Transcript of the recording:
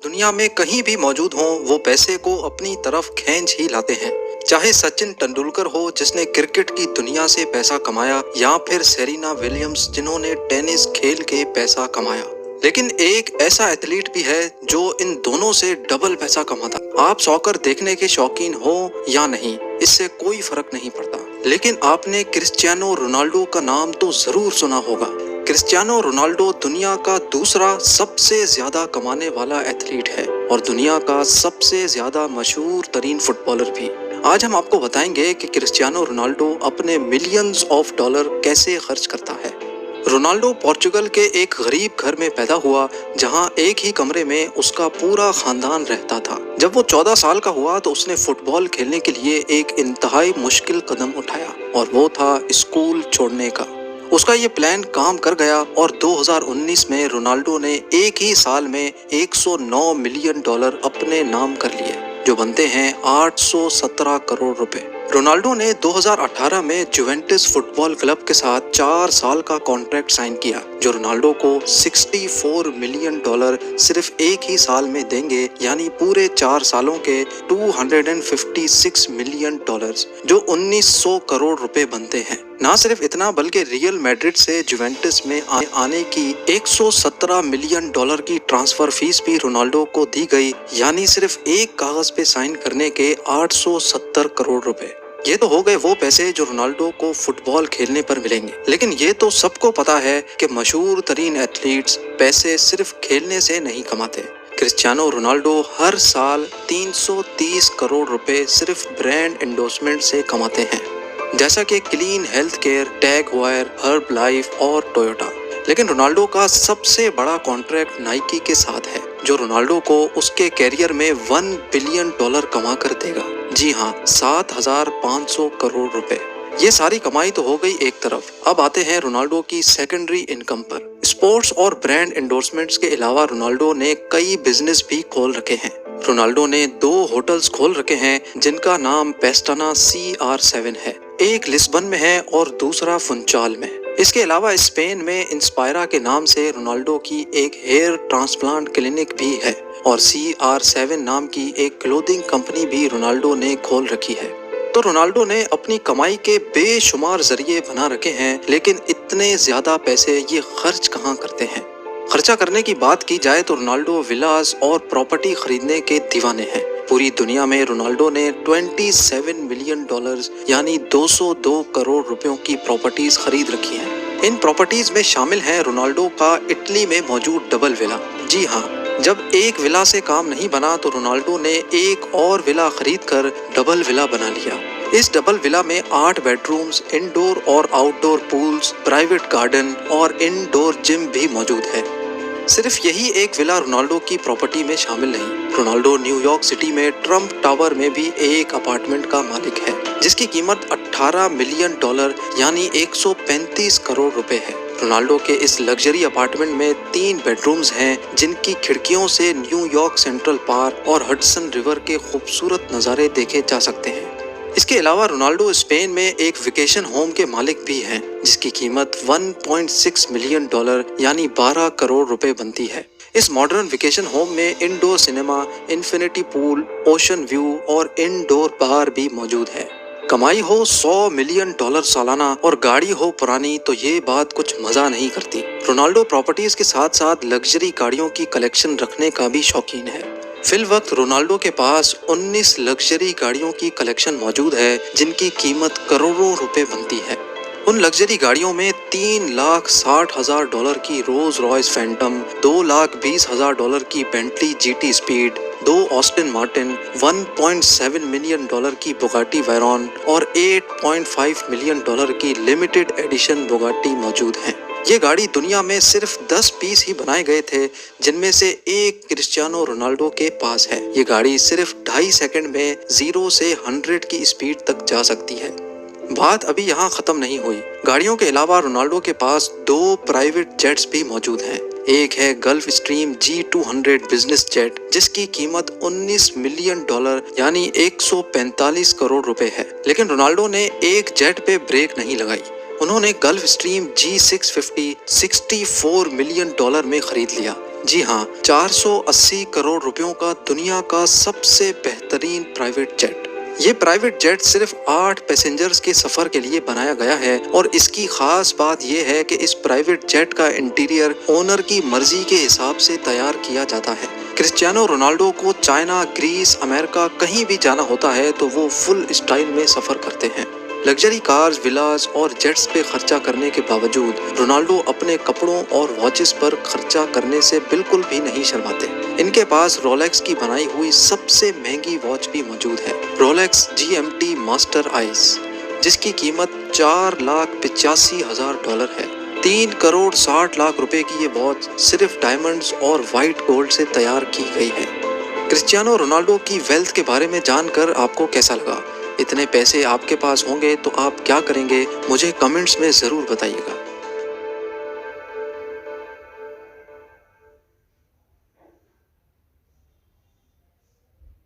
दुनिया में कहीं भी मौजूद हों वो पैसे को अपनी तरफ खींच ही लाते हैं। चाहे सचिन तेंदुलकर हो जिसने क्रिकेट की दुनिया से पैसा कमाया या फिर सेरेना विलियम्स जिन्होंने टेनिस खेल के पैसा कमाया, लेकिन एक ऐसा एथलीट भी है जो इन दोनों से डबल पैसा कमाता। आप सॉकर देखने के शौकीन हो या नहीं, इससे कोई फर्क नहीं पड़ता, लेकिन आपने क्रिस्टियानो रोनाल्डो का नाम तो जरूर सुना होगा। क्रिस्टियानो रोनाल्डो दुनिया का दूसरा सबसे ज्यादा कमाने वाला एथलीट है और दुनिया का सबसे ज्यादा मशहूर तरीन फुटबॉलर भी। आज हम आपको बताएंगे कि क्रिस्टियानो रोनाल्डो अपने मिलियंस ऑफ डॉलर कैसे खर्च करता है। रोनाल्डो पोर्चुगल के एक गरीब घर में पैदा हुआ जहां एक ही कमरे में उसका पूरा खानदान रहता था। जब वो 14 साल का हुआ तो उसने फुटबॉल खेलने के लिए एक इंतहाई मुश्किल कदम उठाया और वो था स्कूल छोड़ने का। उसका ये प्लान काम कर गया और 2019 में रोनाल्डो ने एक ही साल में 109 मिलियन डॉलर अपने नाम कर लिए, जो बनते हैं 817 करोड़ रुपए। रोनाल्डो ने 2018 में जुवेंटस फुटबॉल क्लब के साथ 4 साल का कॉन्ट्रैक्ट साइन किया, जो रोनाल्डो को 64 मिलियन डॉलर सिर्फ एक ही साल में देंगे, यानी पूरे 4 सालों के 256 मिलियन डॉलर्स, जो 1900 करोड़ रुपए बनते हैं। ना सिर्फ इतना बल्कि रियल मैड्रिड से जुवेंटस में आने की 117 मिलियन डॉलर की ट्रांसफर फीस भी रोनाल्डो को दी गई, यानी सिर्फ एक कागज पे साइन करने के 870 करोड़ रुपए। ये तो हो गए वो पैसे जो रोनाल्डो को फुटबॉल खेलने पर मिलेंगे, लेकिन ये तो सबको पता है कि मशहूर तरीन एथलीट्स पैसे सिर्फ खेलने से नहीं कमाते। क्रिस्टियानो रोनाल्डो हर साल 330 करोड़ रुपए सिर्फ ब्रांड एंडोर्समेंट से कमाते हैं, जैसा कि clean health care, tag wire, herb life और टोयोटा। लेकिन रोनाल्डो का सबसे बड़ा कॉन्ट्रैक्ट नाइकी के साथ है, जो रोनाल्डो को उसके कैरियर में 1 बिलियन डॉलर कमा कर देगा। जी हाँ, 7,500 करोड़ रुपए। ये सारी कमाई तो हो गई एक तरफ। अब आते हैं रोनाल्डो की सेकेंडरी इनकम पर। स्पोर्ट्स और ब्रांड एंडोर्समेंट्स के अलावा रोनाल्डो ने कई बिजनेस भी खोल रखे हैं। रोनाल्डो ने 2 होटल्स खोल रखे हैं जिनका नाम पेस्टाना CR7 है। एक लिस्बन में है और दूसरा फुनचाल में। इसके अलावा स्पेन में इंस्पायरा के नाम से रोनाल्डो की एक हेयर ट्रांसप्लांट क्लिनिक भी है और CR7 नाम की एक क्लोथिंग कंपनी भी रोनाल्डो ने खोल रखी है। तो रोनाल्डो ने अपनी कमाई के बेशुमार जरिए बना रखे हैं, लेकिन इतने ज्यादा पैसे ये खर्च कहाँ करते हैं। खर्चा करने की बात की जाए तो रोनाल्डो विलास और प्रॉपर्टी खरीदने के दीवाने हैं। पूरी दुनिया में रोनाल्डो ने 27 मिलियन डॉलर्स यानी 202 करोड़ रुपयों की प्रॉपर्टीज खरीद रखी हैं। इन प्रॉपर्टीज में शामिल है रोनाल्डो का इटली में मौजूद डबल विला। जी हाँ, जब एक विला से काम नहीं बना तो रोनाल्डो ने एक और विला खरीद कर डबल विला बना लिया। इस डबल विला में 8 बेडरूम्स, इंडोर और आउटडोर पूल्स, प्राइवेट गार्डन और इंडोर जिम भी मौजूद है। सिर्फ यही एक विला रोनाल्डो की प्रॉपर्टी में शामिल नहीं। रोनाल्डो न्यूयॉर्क सिटी में ट्रम्प टावर में भी एक अपार्टमेंट का मालिक है, जिसकी कीमत 18 मिलियन डॉलर यानी 135 करोड़ रुपए है। रोनाल्डो के इस लग्जरी अपार्टमेंट में 3 बेडरूम्स हैं, जिनकी खिड़कियों से न्यूयॉर्क सेंट्रल पार्क और हडसन रिवर के खूबसूरत नज़ारे देखे जा सकते हैं। इसके अलावा रोनाल्डो स्पेन में एक वेकेशन होम के मालिक भी हैं, जिसकी कीमत 1.6 मिलियन डॉलर यानी 12 करोड़ रुपए बनती है। इस मॉडर्न वेकेशन होम में indoor cinema, infinity pool, ocean view और इंडोर बार भी मौजूद है। कमाई हो 100 मिलियन डॉलर सालाना और गाड़ी हो पुरानी तो ये बात कुछ मजा नहीं करती। रोनाल्डो प्रॉपर्टीज के साथ साथ लग्जरी गाड़ियों की कलेक्शन रखने का भी शौकीन है। फिल वक्त रोनाल्डो के पास 19 लग्जरी गाड़ियों की कलेक्शन मौजूद है, जिनकी कीमत करोड़ों रुपए बनती है। उन लग्जरी गाड़ियों में 3,60,000 डॉलर की रोल्स रॉयस फैंटम, 2,20,000 डॉलर की Bentley GT speed, 2 Austin Martin, 1.7 million dollar की बुगाटी वैरॉन और 8.5 मिलियन डॉलर की लिमिटेड एडिशन बुगाटी मौजूद हैं। ये गाड़ी दुनिया में सिर्फ 10 पीस ही बनाए गए थे, जिनमें से एक क्रिस्टियानो रोनाल्डो के पास है। ये गाड़ी सिर्फ 2.5 सेकंड में 0 से 100 की स्पीड तक जा सकती है। बात अभी यहाँ खत्म नहीं हुई। गाड़ियों के अलावा रोनाल्डो के पास 2 प्राइवेट जेट्स भी मौजूद हैं। एक है gulf stream G200 business jet, जिसकी कीमत 19 मिलियन डॉलर यानी 145 करोड़ रुपए है। लेकिन रोनाल्डो ने एक जेट पे ब्रेक नहीं लगाई। उन्होंने gulf stream G650 64 million dollar में खरीद लिया। जी हाँ, 480 करोड़ रुपयों का दुनिया का सबसे बेहतरीन प्राइवेट जेट। ये प्राइवेट जेट सिर्फ 8 पैसेंजर्स के सफर के लिए बनाया गया है और इसकी खास बात यह है कि इस प्राइवेट जेट का इंटीरियर ओनर की मर्जी के हिसाब से तैयार किया जाता है। क्रिस्टियानो रोनाल्डो को चाइना, ग्रीस, अमेरिका कहीं भी जाना होता है तो वो फुल स्टाइल में सफर करते हैं। लग्जरी कार्स, विलास और जेट्स पे खर्चा करने के बावजूद रोनाल्डो अपने कपड़ों और वॉचेस पर खर्चा करने से बिल्कुल भी नहीं शर्माते। इनके पास रोलेक्स की बनाई हुई सबसे महंगी वॉच भी मौजूद है, रोलेक्स GMT मास्टर आइस, जिसकी कीमत $4,85,000 है। 3 करोड़ 60 लाख रुपए की ये वॉच सिर्फ डायमंड्स और व्हाइट गोल्ड से तैयार की गई है। क्रिस्टियानो रोनाल्डो की वेल्थ के बारे में जानकर आपको कैसा लगा? इतने पैसे आपके पास होंगे तो आप क्या करेंगे? मुझे कमेंट्स में ज़रूर बताइएगा।